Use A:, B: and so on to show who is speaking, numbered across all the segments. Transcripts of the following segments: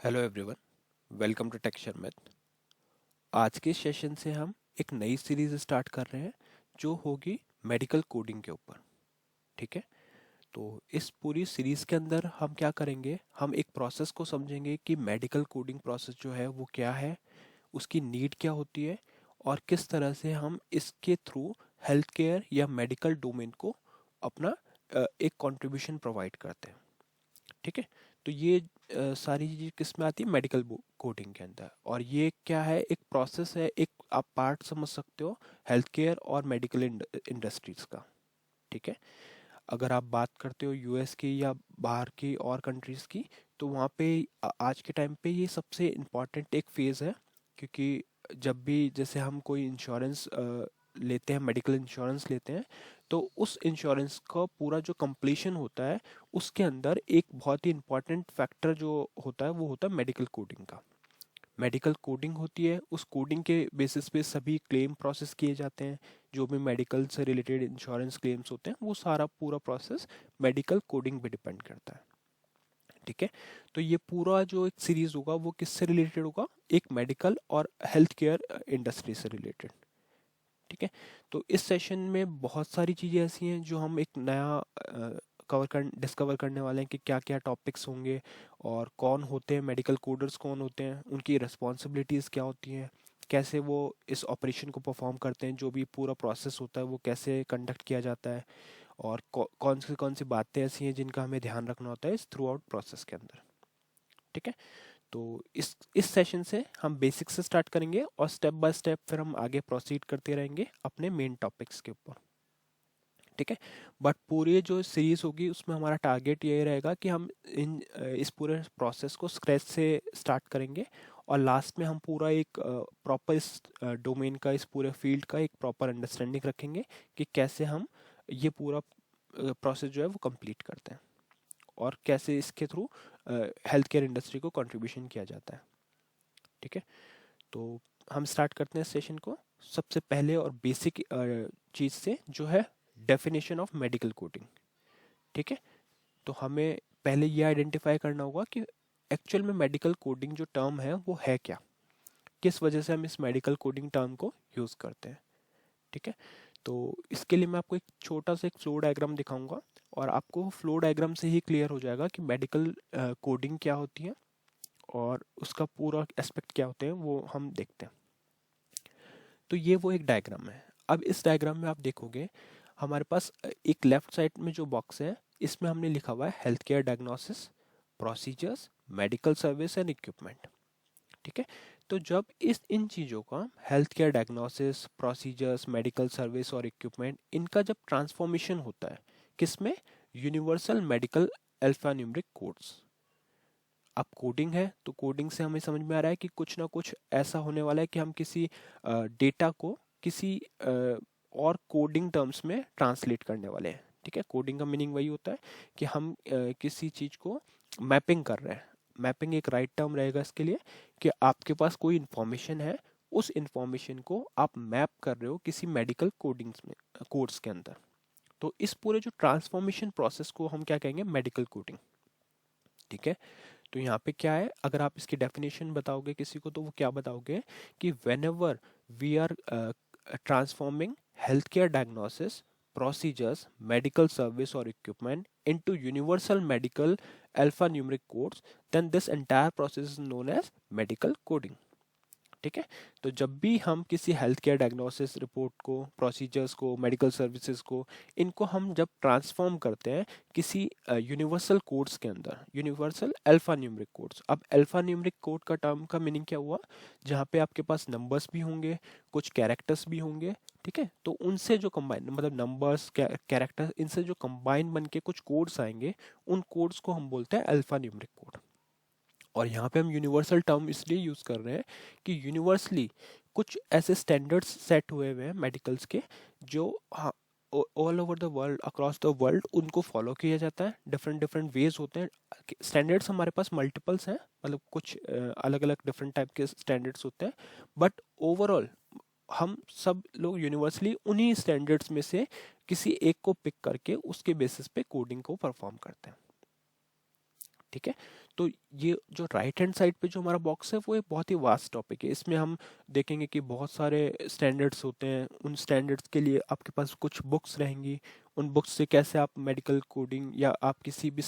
A: Hello everyone, welcome to texture math. आज के session से हम एक नई सीरीज स्टार्ट कर रहे हैं जो होगी मेडिकल कोडिंग के ऊपर। ठीक है, तो इस पूरी सीरीज के अंदर हम क्या करेंगे, हम एक प्रोसेस को समझेंगे कि मेडिकल कोडिंग प्रोसेस जो है वो क्या है, उसकी नीड क्या होती है और किस तरह से हम इसके थ्रू हेल्थ केयर या मेडिकल डोमेन को अपना एक कंट्रीब्यूशन प्रोवाइड करते हैं। ठीक है, तो ये सारी चीज़ें किस में आती है, मेडिकल कोडिंग के अंदर। और ये क्या है, एक प्रोसेस है, एक आप पार्ट समझ सकते हो हेल्थ केयर और मेडिकल इंडस्ट्रीज का। ठीक है, अगर आप बात करते हो यूएस की या बाहर की और कंट्रीज की, तो वहाँ पे आज के टाइम पे ये सबसे इम्पॉर्टेंट एक फेज़ है। क्योंकि जब भी जैसे हम कोई इंश्योरेंस लेते हैं, मेडिकल इंश्योरेंस लेते हैं, तो उस इंश्योरेंस का पूरा जो कंप्लीशन होता है, उसके अंदर एक बहुत ही इम्पॉर्टेंट फैक्टर जो होता है वो होता है मेडिकल कोडिंग का। मेडिकल कोडिंग होती है, उस कोडिंग के बेसिस पे सभी क्लेम प्रोसेस किए जाते हैं। जो भी मेडिकल से रिलेटेड इंश्योरेंस क्लेम्स होते हैं, वो सारा पूरा प्रोसेस मेडिकल कोडिंग पे डिपेंड करता है। ठीक है, तो ये पूरा जो एक सीरीज होगा वो किससे रिलेटेड होगा, एक मेडिकल और हेल्थ केयर इंडस्ट्री से रिलेटेड। ठीक है, तो इस सेशन में बहुत सारी चीज़ें ऐसी हैं जो हम एक नया डिस्कवर करने वाले हैं कि क्या क्या टॉपिक्स होंगे और कौन होते हैं मेडिकल कोडर्स, कौन होते हैं, उनकी रिस्पॉन्सिबिलिटीज़ क्या होती हैं, कैसे वो इस ऑपरेशन को परफॉर्म करते हैं, जो भी पूरा प्रोसेस होता है वो कैसे कंडक्ट किया जाता है, और कौन सी बातें ऐसी हैं जिनका हमें ध्यान रखना होता है इस थ्रू आउट प्रोसेस के अंदर। ठीक है, तो इस सेशन से हम बेसिक से स्टार्ट करेंगे और स्टेप बाय स्टेप फिर हम आगे प्रोसीड करते रहेंगे अपने मेन टॉपिक्स के ऊपर। ठीक है, बट पूरी जो सीरीज होगी उसमें हमारा टारगेट ये रहेगा कि हम इस पूरे प्रोसेस को स्क्रैच से स्टार्ट करेंगे और लास्ट में हम पूरा एक प्रॉपर इस डोमेन का, इस पूरे फील्ड का एक प्रॉपर अंडरस्टैंडिंग रखेंगे कि कैसे हम ये पूरा प्रोसेस जो है वो कंप्लीट करते हैं और कैसे इसके थ्रू हेल्थ केयर इंडस्ट्री को कंट्रीब्यूशन किया जाता है। ठीक है, तो हम स्टार्ट करते हैं सेशन को सबसे पहले और बेसिक चीज़ से, जो है डेफिनेशन ऑफ मेडिकल कोडिंग। ठीक है, तो हमें पहले ये आइडेंटिफाई करना होगा कि एक्चुअल में मेडिकल कोडिंग जो टर्म है वो है क्या, किस वजह से हम इस मेडिकल कोडिंग टर्म को यूज़ करते हैं। ठीक है, तो इसके लिए मैं आपको एक छोटा सा एक फ्लो डायग्राम दिखाऊंगा और आपको फ्लो डायग्राम से ही क्लियर हो जाएगा कि मेडिकल कोडिंग क्या होती है और उसका पूरा एस्पेक्ट क्या होते हैं, वो हम देखते हैं। तो ये वो एक डायग्राम है। अब इस डायग्राम में आप देखोगे हमारे पास एक लेफ्ट साइड में जो बॉक्स है, इसमें हमने लिखा हुआ है health care diagnosis, procedures, medical service and equipment. ठीक है, तो जब इस इन चीज़ों का, health care diagnosis, procedures, medical service और इक्विपमेंट, इनका जब ट्रांसफॉर्मेशन होता है किसमें, यूनिवर्सल मेडिकल अल्फान्यूमेरिक कोड्स। अब कोडिंग है तो कोडिंग से हमें समझ में आ रहा है कि कुछ ना कुछ ऐसा होने वाला है कि हम किसी डेटा को किसी और कोडिंग टर्म्स में ट्रांसलेट करने वाले हैं। ठीक है, कोडिंग का मीनिंग वही होता है कि हम किसी चीज़ को मैपिंग कर रहे हैं। मैपिंग एक राइट टर्म रहेगा इसके लिए, कि आपके पास कोई इन्फॉर्मेशन है, उस इन्फॉर्मेशन को आप मैप कर रहे हो किसी मेडिकल कोडिंग्स में, कोड्स के अंदर। तो इस पूरे जो ट्रांसफॉर्मेशन प्रोसेस को हम क्या कहेंगे, मेडिकल कोडिंग। ठीक है, तो यहाँ पे क्या है, अगर आप इसकी डेफिनेशन बताओगे किसी को तो वो क्या बताओगे कि whenever we are transforming health care diagnosis, procedures, medical service और equipment into universal medical alpha numeric codes, then this entire process is known as medical coding. ठीक है, तो जब भी हम किसी हेल्थ केयर डायग्नोसिस रिपोर्ट को, procedures को, मेडिकल सर्विसेज को, इनको हम जब ट्रांसफॉर्म करते हैं किसी यूनिवर्सल कोड्स के अंदर, यूनिवर्सल अल्फा न्यूमेरिक कोड्स। अब अल्फा न्यूमेरिक कोड का टर्म का मीनिंग क्या हुआ, जहाँ पे आपके पास नंबर्स भी होंगे, कुछ कैरेक्टर्स भी होंगे। ठीक है, तो उनसे जो कंबाइन, मतलब नंबर्स, कैरेक्टर्स, इनसे जो कंबाइन बन के कुछ कोड्स आएंगे, उन कोड्स को हम बोलते हैं अल्फा न्यूमेरिक कोड। और यहाँ पे हम यूनिवर्सल टर्म इसलिए यूज़ कर रहे हैं कि यूनिवर्सली कुछ ऐसे स्टैंडर्ड्स सेट हुए हुए हैं मेडिकल्स के, जो हाँ all over the world, across the world उनको फॉलो किया जाता है। डिफरेंट डिफरेंट वेज होते हैं। स्टैंडर्ड्स हमारे पास मल्टीपल्स हैं, मतलब कुछ अलग अलग डिफरेंट टाइप के स्टैंडर्ड्स होते हैं, बट ओवरऑल हम सब लोग यूनिवर्सली उन्हीं स्टैंडर्ड्स में से किसी एक को पिक करके उसके बेसिस पे कोडिंग को परफॉर्म करते हैं। ठीक है। तो ये जो राइट हैंड साइड पे जो हमारा बॉक्स है वो एक बहुत ही वास्ट टॉपिक है। इसमें हम देखेंगे कि बहुत सारे स्टैंडर्ड्स होते हैं, उन स्टैंडर्ड्स के लिए आपके पास कुछ बुक्स रहेंगी, उन बुक्स से कैसे आप मेडिकल कोडिंग या आप किसी भी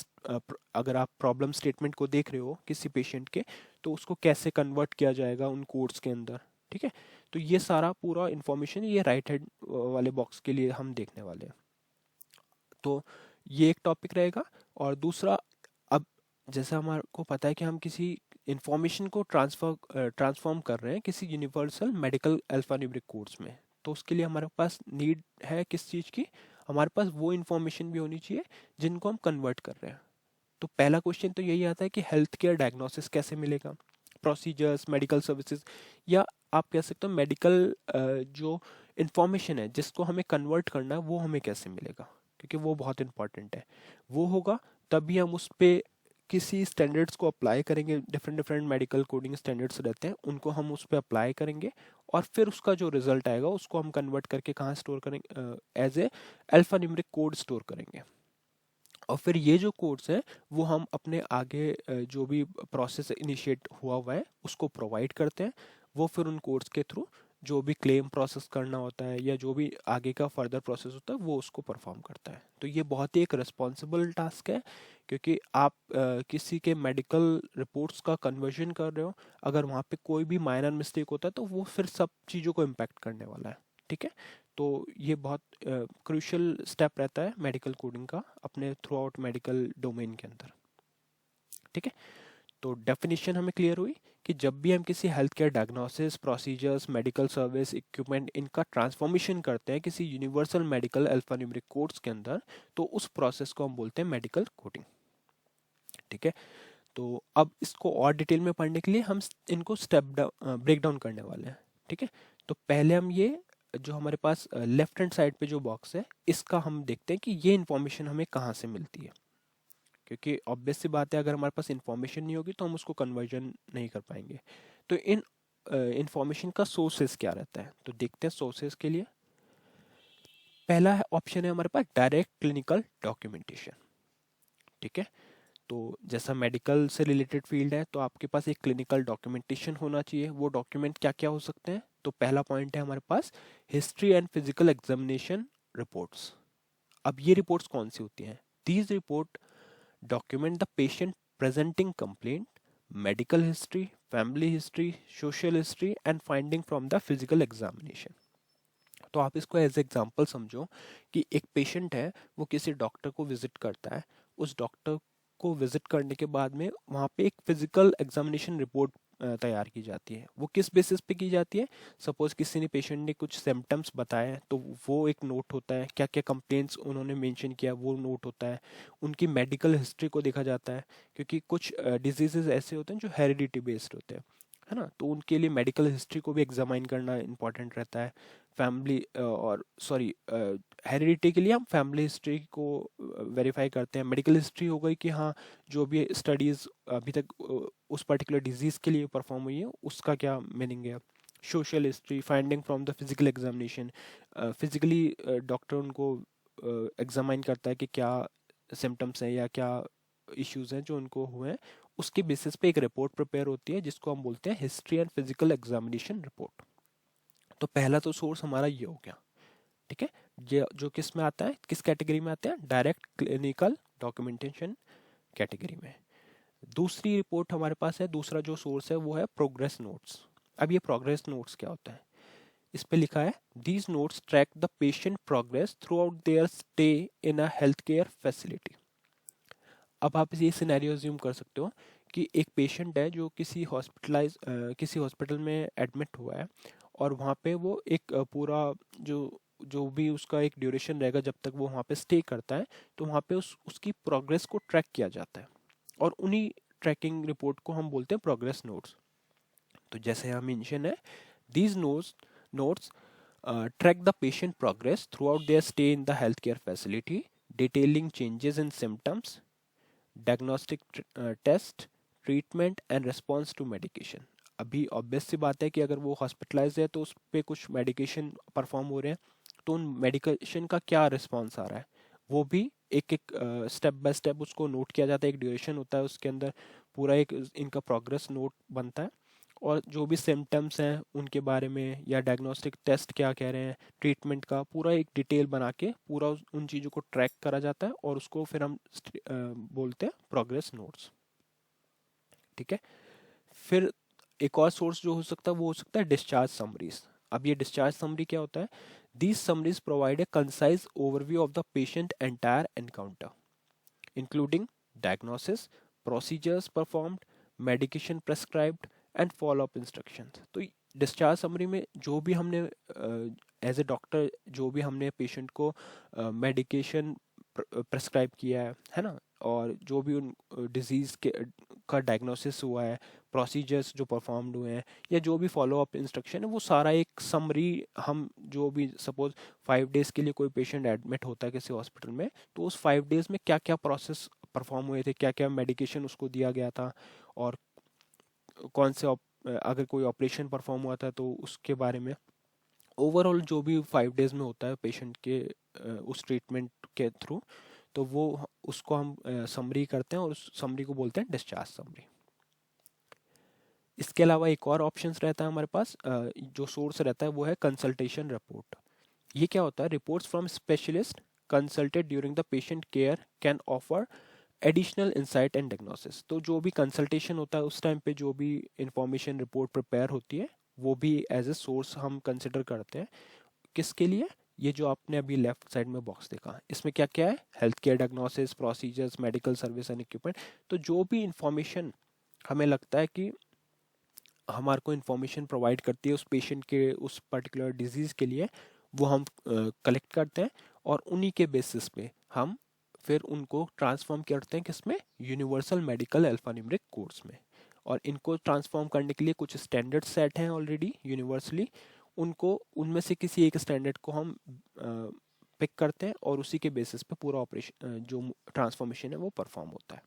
A: अगर आप प्रॉब्लम स्टेटमेंट को देख रहे हो किसी पेशेंट के, तो उसको कैसे कन्वर्ट किया जाएगा उन कोड्स के अंदर, ठीक है। तो ये सारा पूरा इंफॉर्मेशन ये राइट हैंड वाले बॉक्स के लिए हम देखने वाले हैं। तो ये एक टॉपिक रहेगा। और दूसरा, अब जैसे हमारे को पता है कि हम किसी इंफॉर्मेशन को ट्रांसफॉर्म कर रहे हैं किसी यूनिवर्सल मेडिकल अल्फान्यूमेरिक कोड्स में, तो उसके लिए हमारे पास नीड है किस चीज़ की, हमारे पास वो इंफॉर्मेशन भी होनी चाहिए जिनको हम कन्वर्ट कर रहे हैं। तो पहला क्वेश्चन तो यही आता है कि हेल्थ केयर डायग्नोसिस कैसे मिलेगा, प्रोसीजर्स, मेडिकल सर्विसेज, या आप कह सकते हो मेडिकल जो इंफॉर्मेशन है जिसको हमें कन्वर्ट करना है वो हमें कैसे मिलेगा, क्योंकि वो बहुत इंपॉर्टेंट है। वो होगा तभी हम उस पे किसी स्टैंडर्ड्स को अप्लाई करेंगे। Different different medical coding standards रहते हैं, उनको हम उस पर अप्लाई करेंगे और फिर उसका जो रिजल्ट आएगा उसको हम कन्वर्ट करके कहाँ स्टोर करेंगे, as a alpha numeric code store करेंगे। और फिर ये जो कोड्स हैं वो हम अपने आगे जो भी प्रोसेस इनिशिएट हुआ है उसको प्रोवाइड करते हैं। वो फिर उन कोड्स के थ्रू जो भी क्लेम प्रोसेस करना होता है या जो भी आगे का फर्दर प्रोसेस होता है वो उसको परफॉर्म करता है। तो ये बहुत ही एक रिस्पॉन्सिबल टास्क है, क्योंकि आप किसी के मेडिकल रिपोर्ट्स का कन्वर्जन कर रहे हो, अगर वहाँ पे कोई भी माइनर मिस्टेक होता है तो वो फिर सब चीज़ों को इम्पैक्ट करने वाला है, ठीक है। तो ये बहुत क्रूशियल स्टेप रहता है मेडिकल कोडिंग का अपने थ्रू आउट मेडिकल डोमेन के अंदर, ठीक है। तो डेफिनेशन हमें क्लियर हुई कि जब भी हम किसी health care diagnosis, procedures, medical service, equipment इनका ट्रांसफॉर्मेशन करते हैं किसी यूनिवर्सल मेडिकल अल्फान्यूमेरिक कोड्स के अंदर, तो उस प्रोसेस को हम बोलते हैं मेडिकल कोडिंग, ठीक है। तो अब इसको और डिटेल में पढ़ने के लिए हम इनको स्टेप ब्रेक डाउन करने वाले हैं, ठीक है। तो पहले हम ये जो हमारे पास लेफ्ट हैंड साइड पे जो बॉक्स है इसका हम देखते हैं कि ये इन्फॉर्मेशन हमें कहाँ से मिलती है, क्योंकि ऑब्वियस सी बात है अगर हमारे पास इन्फॉर्मेशन नहीं होगी तो हम उसको कन्वर्जन नहीं कर पाएंगे। तो इन इन्फॉर्मेशन का सोर्सेस क्या रहता है, तो देखते हैं सोर्सेस के लिए। पहला ऑप्शन है हमारे पास डायरेक्ट क्लिनिकल डॉक्यूमेंटेशन, ठीक है। तो जैसा मेडिकल से रिलेटेड फील्ड है तो आपके पास एक क्लिनिकल डॉक्यूमेंटेशन होना चाहिए। वो डॉक्यूमेंट क्या क्या हो सकते हैं, तो पहला पॉइंट है हमारे पास history and physical examination reports. अब ये रिपोर्ट्स कौन सी होती हैं, these report document the patient presenting complaint, medical history, family history, social history and finding from the physical examination. तो आप इसको एज एग्जांपल समझो कि एक पेशेंट है, वो किसी डॉक्टर को विजिट करता है, उस डॉक्टर को विजिट करने के बाद में वहाँ पे एक फिजिकल एग्जामिनेशन रिपोर्ट तैयार की जाती है। वो किस बेसिस पे की जाती है, सपोज किसी ने पेशेंट ने कुछ सिम्टम्स बताए तो वो एक नोट होता है, क्या क्या कंप्लेंट्स उन्होंने मेंशन किया वो नोट होता है, उनकी मेडिकल हिस्ट्री को देखा जाता है, क्योंकि कुछ डिजीजेज ऐसे होते हैं जो हेरिडिटी बेस्ड होते हैं, है ना। तो उनके लिए मेडिकल हिस्ट्री को भी एग्जामाइन करना इंपॉर्टेंट रहता है। फैमिली और सॉरी हेरिडिटी के लिए हम फैमिली हिस्ट्री को वेरीफाई करते हैं। मेडिकल हिस्ट्री हो गई कि हाँ जो भी स्टडीज़ अभी तक उस पर्टिकुलर डिजीज़ के लिए परफॉर्म हुई है उसका क्या मीनिंग है। Social history, finding from the physical examination, physically doctor उनको एग्जामाइन करता है कि क्या सिम्टम्स हैं या क्या इश्यूज हैं जो उनको हुए हैं, उसके बेसिस पे एक रिपोर्ट प्रिपेयर होती है जिसको हम बोलते हैं history and physical examination report. तो पहला तो सोर्स हमारा ये हो गया, ठीक है। ये जो किस में आता है, किस कैटेगरी में आता है, डायरेक्ट क्लिनिकल डॉक्यूमेंटेशन कैटेगरी में। दूसरी रिपोर्ट हमारे पास है, दूसरा जो सोर्स है वो है प्रोग्रेस नोट्स। अब ये प्रोग्रेस नोट्स क्या होता है, इस पे लिखा है these notes track the patient progress throughout their stay in a health care facility. अब आप ये सिनेरियो अज्यूम कर सकते हो कि एक पेशेंट है जो किसी हॉस्पिटल में एडमिट हुआ है, और वहाँ पे वो एक पूरा जो जो भी उसका एक ड्यूरेशन रहेगा जब तक वो वहाँ पे स्टे करता है, तो वहाँ पे उसकी प्रोग्रेस को ट्रैक किया जाता है, और उन्हीं ट्रैकिंग रिपोर्ट को हम बोलते हैं प्रोग्रेस नोट्स। तो जैसे यहाँ मेंशन है, these notes track the patient progress throughout their stay in the healthcare facility, detailing changes in symptoms, diagnostic test, treatment and response to medication. अभी ऑब्वियस सी बात है कि अगर वो हॉस्पिटलाइज है तो उस पर कुछ मेडिकेशन परफॉर्म हो रहे हैं, तो उन मेडिकेशन का क्या रिस्पॉन्स आ रहा है वो भी एक एक स्टेप बाय स्टेप उसको नोट किया जाता है, एक ड्यूरेशन होता है उसके अंदर, पूरा एक इनका प्रोग्रेस नोट बनता है। और जो भी सिम्टम्स हैं उनके बारे में, या डायग्नोस्टिक टेस्ट क्या कह रहे हैं, ट्रीटमेंट का पूरा एक डिटेल बना के पूरा उन चीज़ों को ट्रैक करा जाता है, और उसको फिर हम बोलते हैं प्रोग्रेस नोट्स। ठीक है। फिर एक और सोर्स जो हो सकता है वो हो सकता है डिस्चार्ज समरीज। अब ये डिस्चार्ज समरी क्या होता है? These summaries provide a concise overview of the patient entire encounter, including diagnosis, procedures performed, medication prescribed and follow-up instructions। तो डिस्चार्ज समरी में जो भी हमने एज ए डॉक्टर जो भी हमने पेशेंट को मेडिकेशन प्रेस्क्राइब किया है ना, और जो भी उन डिजीज़ के का डायग्नोसिस हुआ है, प्रोसीजर्स जो परफॉर्म्ड हुए हैं, या जो भी फॉलो अप इंस्ट्रक्शन है, वो सारा एक समरी हम जो भी सपोज 5 डेज़ के लिए कोई पेशेंट एडमिट होता है किसी हॉस्पिटल में, तो उस 5 डेज़ में क्या क्या प्रोसेस परफॉर्म हुए थे, क्या क्या मेडिकेशन उसको दिया गया था, और कौन से अगर कोई ऑपरेशन परफॉर्म हुआ था तो उसके बारे में ओवरऑल जो भी 5 डेज में होता है पेशेंट के उस ट्रीटमेंट के थ्रू, तो वो उसको हम समरी करते हैं, और उस समरी को बोलते हैं डिस्चार्ज समरी। इसके अलावा एक और ऑप्शंस रहता है हमारे पास, जो सोर्स रहता है वो है कंसल्टेशन रिपोर्ट। ये क्या होता है? Reports from specialist consulted during the patient care can offer additional insight and diagnosis. तो जो भी कंसल्टेशन होता है उस टाइम पे जो भी इंफॉर्मेशन रिपोर्ट प्रिपेयर होती है, वो भी एज ए सोर्स हम कंसिडर करते हैं। किसके लिए? ये जो आपने अभी लेफ्ट साइड में बॉक्स देखा, इसमें क्या क्या है? Health care diagnosis, procedures, medical service and equipment. तो जो भी इंफॉर्मेशन हमें लगता है कि हमारे को इन्फॉर्मेशन प्रोवाइड करती है उस पेशेंट के उस पर्टिकुलर डिजीज़ के लिए, वो हम कलेक्ट करते हैं, और उन्हीं के बेसिस पे हम फिर उनको ट्रांसफॉर्म करते हैं किसमें? यूनिवर्सल मेडिकल अल्फान्यूमेरिक कोड्स में। और इनको ट्रांसफॉर्म करने के लिए कुछ स्टैंडर्ड सेट हैं ऑलरेडी यूनिवर्सली, उनको उनमें से किसी एक स्टैंडर्ड को हम पिक करते हैं, और उसी के बेसिस पे पूरा ऑपरेशन जो ट्रांसफॉर्मेशन है वो परफॉर्म होता है।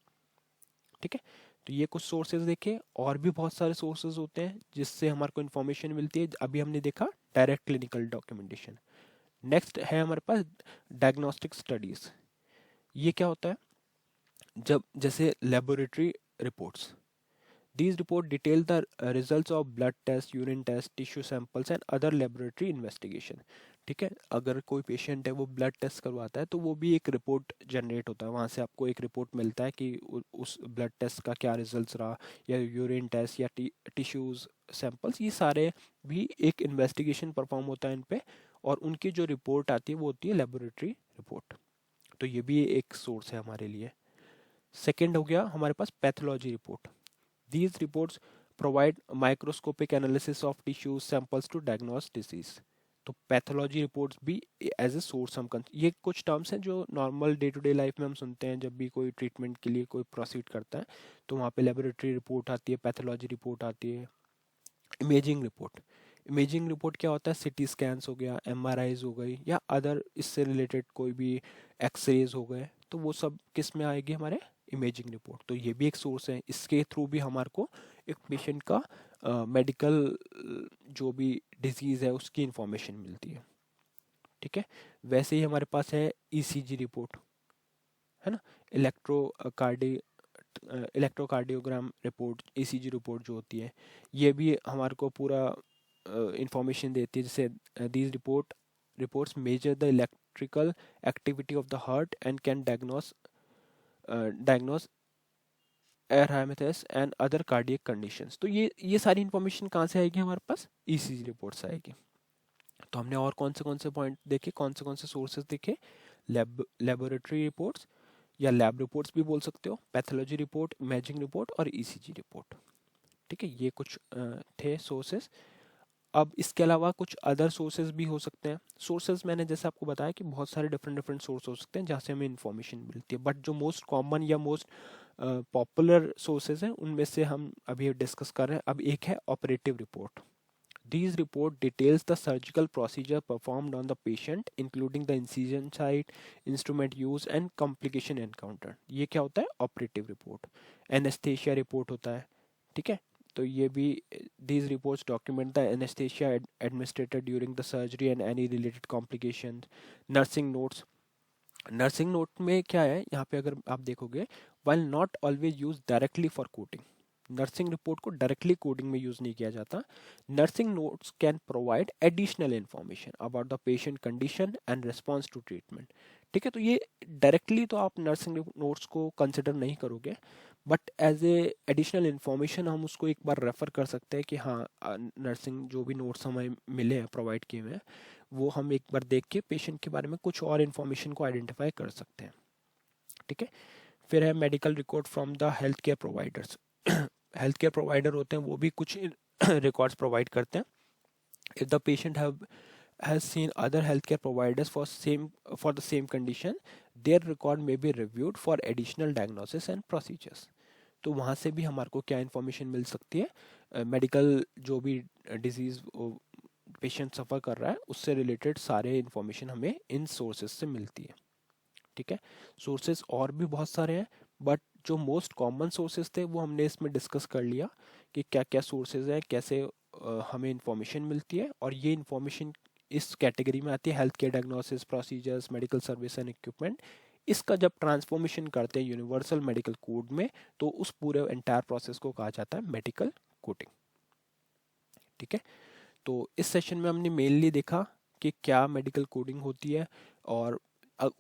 A: ठीक है। तो ये कुछ सोर्सेज देखे, और भी बहुत सारे सोर्सेज होते हैं जिससे हमारे को इन्फॉर्मेशन मिलती है। अभी हमने देखा डायरेक्ट क्लिनिकल डॉक्यूमेंटेशन। नेक्स्ट है हमारे पास डायग्नोस्टिक स्टडीज। ये क्या होता है? जब जैसे laboratory reports, these report detail the results of blood test, urine test, tissue samples and other laboratory investigation। ठीक है। अगर कोई पेशेंट है वो ब्लड टेस्ट करवाता है, तो वो भी एक रिपोर्ट जनरेट होता है, वहाँ से आपको एक रिपोर्ट मिलता है कि उस ब्लड टेस्ट का क्या रिजल्ट्स रहा, या यूरिन टेस्ट या टिश्यूज सैंपल्स, ये सारे भी एक इन्वेस्टिगेशन परफॉर्म होता है इन पे, और उनकी जो रिपोर्ट आती है वो होती है लेबोरेटरी रिपोर्ट। तो ये भी एक सोर्स है हमारे लिए। सेकेंड हो गया हमारे पास pathology report. These reports provide microscopic analysis of tissue samples to diagnose disease। तो पैथोलॉजी रिपोर्ट्स भी एज ए सोर्स हम ये कुछ टर्म्स हैं जो normal day to day life में हम सुनते हैं जब भी कोई ट्रीटमेंट के लिए कोई प्रोसीड करता है, तो वहाँ पे लेबोरेटरी रिपोर्ट आती है, पैथोलॉजी रिपोर्ट आती है। इमेजिंग रिपोर्ट, इमेजिंग रिपोर्ट क्या होता है? सिटी स्कैन्स हो गया, एमआरआईज हो गई, या अदर इससे रिलेटेड कोई भी एक्सरेज हो गए, तो वो सब किस में आएगी? हमारे इमेजिंग रिपोर्ट। तो ये भी एक सोर्स है, इसके थ्रू भी हमारे को एक पेशेंट का मेडिकल जो भी डिजीज़ है उसकी इंफॉर्मेशन मिलती है। ठीक है। वैसे ही हमारे पास है ईसीजी रिपोर्ट, है ना, इलेक्ट्रोकार्डी इलेक्ट्रोकार्डियोग्राम रिपोर्ट, ईसीजी रिपोर्ट जो होती है, ये भी हमारे को पूरा इंफॉर्मेशन देती है। जैसे these reports measure the electrical activity of the heart and can diagnose arrhythmias and other cardiac conditions. तो ये सारी इंफॉर्मेशन कहाँ से आएगी? हमारे पास ईसीजी रिपोर्ट से आएगी। तो हमने और कौन से पॉइंट देखे, कौन से सोर्सेज देखे? लेबोरेटरी रिपोर्ट्स, या लैब रिपोर्ट्स भी बोल सकते हो, पैथोलॉजी रिपोर्ट, इमेजिंग रिपोर्ट और ईसीजी रिपोर्ट। ठीक है, ये कुछ थे सोर्सेज। अब इसके अलावा कुछ अदर सोर्सेज भी हो सकते हैं। सोर्सेज मैंने जैसे आपको बताया कि बहुत सारे डिफरेंट डिफरेंट सोर्स हो सकते हैं जहाँ से हमें इन्फॉर्मेशन मिलती है, बट जो मोस्ट कॉमन या मोस्ट पॉपुलर सोर्सेज हैं उनमें से हम अभी डिस्कस कर रहे हैं। अब एक है operative report. These report details the surgical procedure performed on the patient, including the incision site, instrument used and complication encountered। ये क्या होता है? Operative report. एनेस्थेशिया रिपोर्ट होता है। ठीक है। तो ये भी these reports document the anesthesia administered during the surgery and any related complications। nursing notes, nursing note में क्या है, यहाँ पे अगर आप देखोगे, while not always use directly for coding, nursing report को डायरेक्टली कोडिंग में यूज नहीं किया जाता। Nursing notes can provide additional information about the patient condition and response to treatment. ठीक है, तो ये डायरेक्टली तो आप नर्सिंग नोट्स को कंसिडर नहीं करोगे, but as a additional information हम उसको एक बार रेफर कर सकते हैं कि हाँ, नर्सिंग जो भी नोट्स हमें मिले हैं, प्रोवाइड किए हुए हैं, वो हम एक बार देख के पेशेंट के बारे में कुछ और इन्फॉर्मेशन को आइडेंटिफाई कर सकते हैं। ठीक है, फिर है medical record from the health care providers. Health care provider होते हैं वो भी कुछ रिकॉर्ड्स प्रोवाइड करते हैं। If the patient have has seen other healthcare providers for the same condition, their record may be reviewed for additional diagnosis and procedures। तो वहाँ से भी हमारे को क्या इन्फॉर्मेशन मिल सकती है, मेडिकल जो भी डिजीज पेशेंट सफ़र कर रहा है उससे रिलेटेड सारे इन्फॉर्मेशन हमें इन सोर्सेज से मिलती है। ठीक है, सोर्सेज और भी बहुत सारे हैं, बट जो मोस्ट कॉमन सोर्सेज थे वो हमने इसमें डिस्कस कर लिया कि क्या क्या सोर्सेज हैं, कैसे हमें इंफॉर्मेशन मिलती है, और ये इंफॉर्मेशन इस कैटेगरी में आती है health care diagnosis, procedures, medical service and equipment. इसका जब ट्रांसफॉर्मेशन करते हैं यूनिवर्सल मेडिकल कोड में, तो उस पूरे एंटायर प्रोसेस को कहा जाता है मेडिकल कोडिंग। ठीक है, तो इस सेशन में हमने मेनली देखा कि क्या मेडिकल कोडिंग होती है, और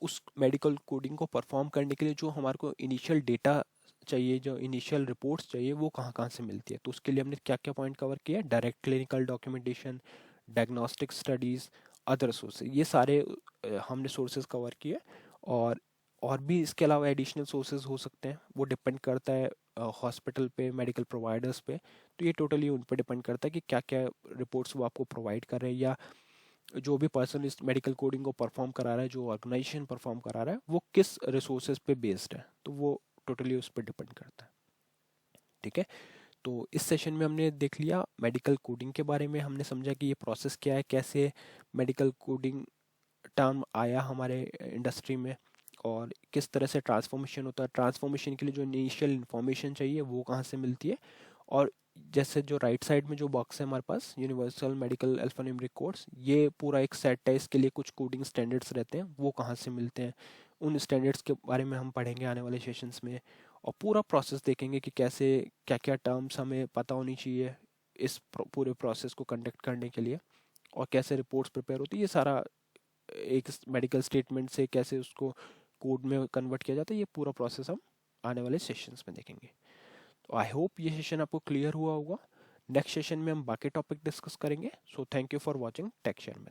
A: उस मेडिकल कोडिंग को परफॉर्म करने के लिए जो हमारे को इनिशियल डेटा चाहिए, जो इनिशियल रिपोर्ट्स चाहिए, वो कहाँ कहाँ से मिलती है। तो उसके लिए हमने क्या क्या पॉइंट कवर किया, direct clinical documentation, diagnostic studies, other sources, ये सारे हमने सोर्सेज कवर किए। और भी इसके अलावा एडिशनल सोर्सेज हो सकते हैं, वो डिपेंड करता है हॉस्पिटल पे, मेडिकल प्रोवाइडर्स पे। तो ये टोटली उन पर डिपेंड करता है कि क्या क्या रिपोर्ट्स वो आपको प्रोवाइड कर रहे हैं, या जो भी पर्सन इस मेडिकल कोडिंग को परफॉर्म करा रहा है, जो ऑर्गेनाइजेशन परफॉर्म करा रहा है, वो किस रिसोर्सेज पे बेस्ड है, तो वो टोटली उस पर डिपेंड करता है। ठीक है, तो इस सेशन में हमने देख लिया मेडिकल कोडिंग के बारे में, हमने समझा कि ये प्रोसेस क्या है, कैसे मेडिकल कोडिंग टर्म आया हमारे इंडस्ट्री में, और किस तरह से ट्रांसफॉर्मेशन होता है, ट्रांसफॉर्मेशन के लिए जो इनिशियल इन्फॉर्मेशन चाहिए वो कहाँ से मिलती है, और जैसे जो राइट साइड में जो बॉक्स है हमारे पास, यूनिवर्सल मेडिकल अल्फान्यूमेरिक कोड्स, ये पूरा एक सेट है, इसके लिए कुछ कोडिंग स्टैंडर्ड्स रहते हैं, वो कहाँ से मिलते हैं, उन स्टैंडर्ड्स के बारे में हम पढ़ेंगे आने वाले सेशंस में। और पूरा प्रोसेस देखेंगे कि कैसे, क्या क्या टर्म्स हमें पता होनी चाहिए इस पूरे प्रोसेस को कंडक्ट करने के लिए, और कैसे रिपोर्ट्स प्रिपेयर होती है, ये सारा एक मेडिकल स्टेटमेंट से कैसे उसको कोड में कन्वर्ट किया जाता है, ये पूरा प्रोसेस हम आने वाले सेशंस में देखेंगे। तो आई होप ये सेशन आपको क्लियर हुआ होगा। नेक्स्ट सेशन में हम बाकी टॉपिक डिस्कस करेंगे। So thank you for watching tech share में।